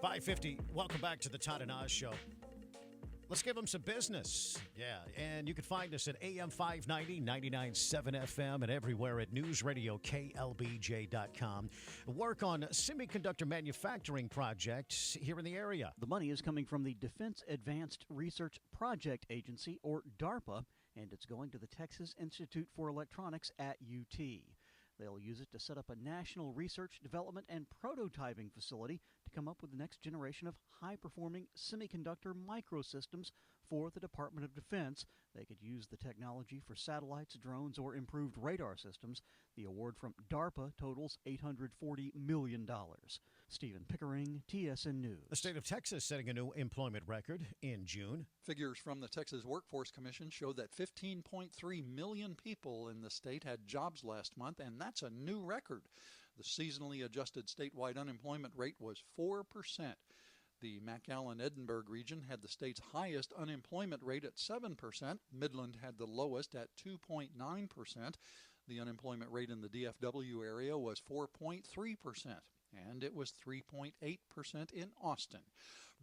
550. Welcome back to the Todd and Oz Show. Let's give them some business. Yeah, and you can find us at AM 590, 99.7 FM, and everywhere at newsradioklbj.com. Work on semiconductor manufacturing projects here in the area. The money is coming from the Defense Advanced Research Project Agency, or DARPA, and it's going to the Texas Institute for Electronics at UT. They'll use it to set up a national research, development, and prototyping facility to come up with the next generation of high-performing semiconductor microsystems for the Department of Defense. They could use the technology for satellites, drones, or improved radar systems. The award from DARPA totals $840 million. Stephen Pickering, TSN News. The state of Texas setting a new employment record in June. Figures from the Texas Workforce Commission show that 15.3 million people in the state had jobs last month, and that's a new record. The seasonally adjusted statewide unemployment rate was 4%. The McAllen-Edinburgh region had the state's highest unemployment rate at 7%. Midland had the lowest at 2.9%. The unemployment rate in the DFW area was 4.3%. And it was 3.8% in Austin.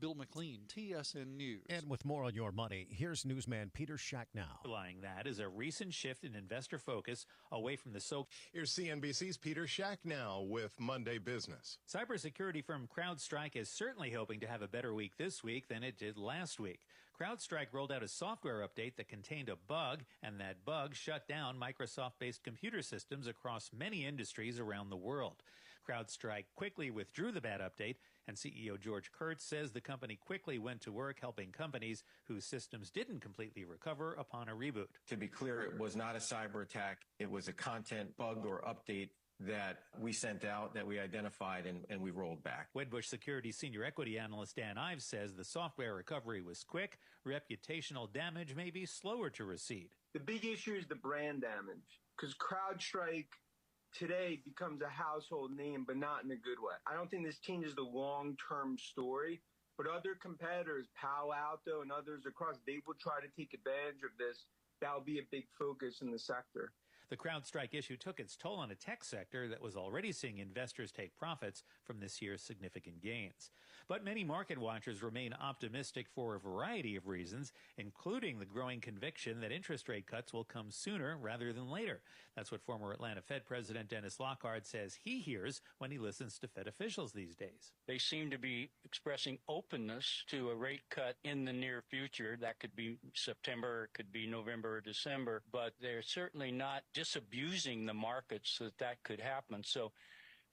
Bill McLean, TSN News. And with more on your money, here's newsman Peter Schacknow. Underlying that is a recent shift in investor focus away from the Here's CNBC's Peter Schacknow with Monday Business. Cybersecurity firm CrowdStrike is certainly hoping to have a better week this week than it did last week. CrowdStrike rolled out a software update that contained a bug, and that bug shut down Microsoft-based computer systems across many industries around the world. CrowdStrike quickly withdrew the bad update, and CEO George Kurtz says the company quickly went to work helping companies whose systems didn't completely recover upon a reboot. To be clear, it was not a cyber attack. It was a content bug or update that we sent out, that we identified, and we rolled back. Wedbush Securities senior equity analyst Dan Ives says the software recovery was quick. Reputational damage may be slower to recede. The big issue is the brand damage, because CrowdStrike today becomes a household name, but not in a good way. I don't think this changes the long-term story, but other competitors, Palo Alto and others across, they will try to take advantage of this. That'll be a big focus in the sector. The CrowdStrike issue took its toll on a tech sector that was already seeing investors take profits from this year's significant gains. But many market watchers remain optimistic for a variety of reasons, including the growing conviction that interest rate cuts will come sooner rather than later. That's what former Atlanta Fed President Dennis Lockhart says he hears when he listens to Fed officials these days. They seem to be expressing openness to a rate cut in the near future. That could be September, it could be November or December, but they're certainly not disabusing the markets that could happen. So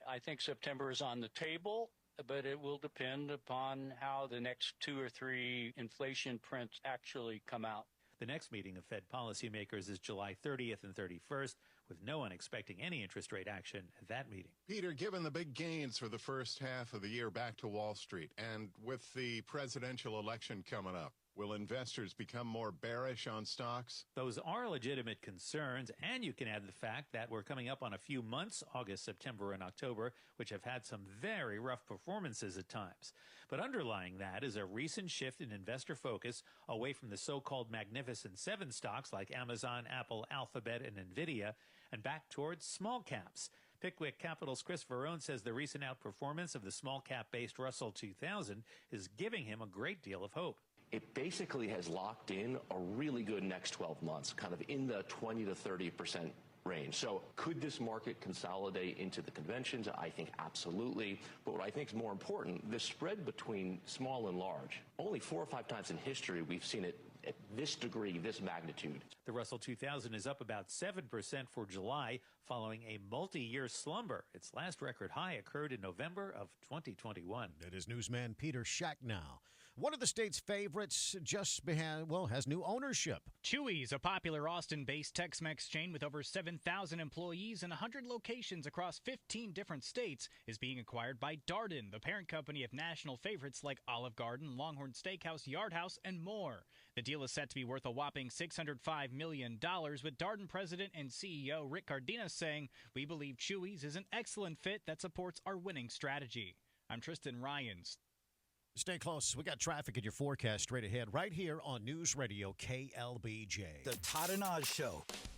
I think September is on the table, but it will depend upon how the next 2 or 3 inflation prints actually come out. The next meeting of Fed policymakers is July 30th and 31st, with no one expecting any interest rate action at that meeting. Peter, given the big gains for the first half of the year back to Wall Street, and with the presidential election coming up, will investors become more bearish on stocks? Those are legitimate concerns, and you can add the fact that we're coming up on a few months, August, September, and October, which have had some very rough performances at times. But underlying that is a recent shift in investor focus away from the so-called Magnificent Seven stocks like Amazon, Apple, Alphabet, and NVIDIA, and back towards small caps. Pickwick Capital's Chris Verone says the recent outperformance of the small cap-based Russell 2000 is giving him a great deal of hope. It basically has locked in a really good next 12 months, kind of in the 20 to 30% range. So could this market consolidate into the conventions? I think absolutely. But what I think is more important, the spread between small and large, only 4 or 5 times in history we've seen it at this degree, this magnitude. The Russell 2000 is up about 7% for July, following a multi-year slumber. Its last record high occurred in November of 2021. That is newsman Peter Schacknow. One of the state's favorites has new ownership. Chuy's, a popular Austin-based Tex-Mex chain with over 7,000 employees and 100 locations across 15 different states, is being acquired by Darden, the parent company of national favorites like Olive Garden, Longhorn Steakhouse, Yard House, and more. The deal is set to be worth a whopping $605 million, with Darden president and CEO Rick Cardenas saying, "We believe Chuy's is an excellent fit that supports our winning strategy." I'm Tristan Ryans. Stay close. We got traffic in your forecast straight ahead right here on News Radio KLBJ. The Todd and Oz Show.